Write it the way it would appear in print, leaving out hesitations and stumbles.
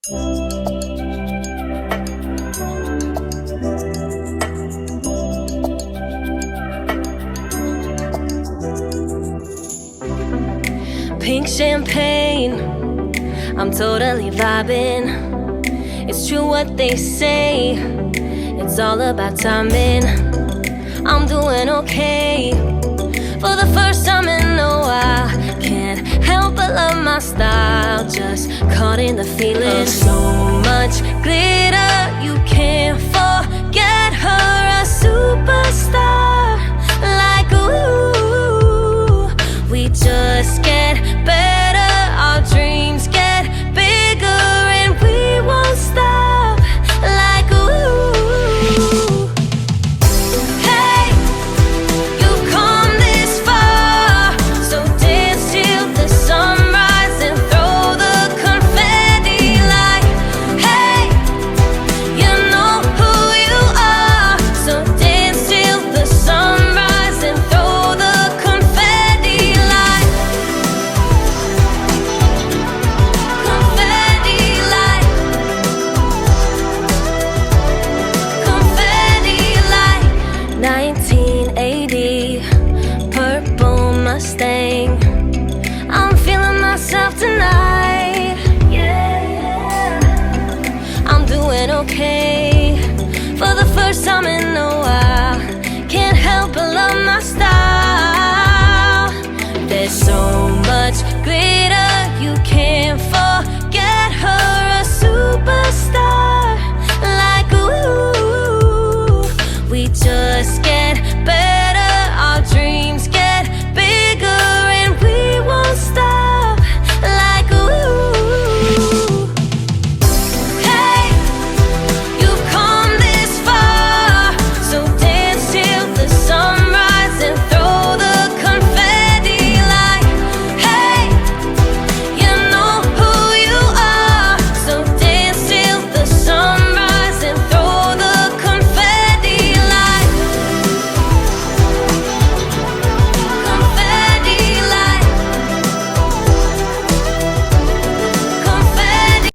Pink champagne, I'm totally vibing. It's true what they say, it's all about timing. I'm doing okay, for the first time in a while. Can't help but love my style, just caught in the feeling of so much glitter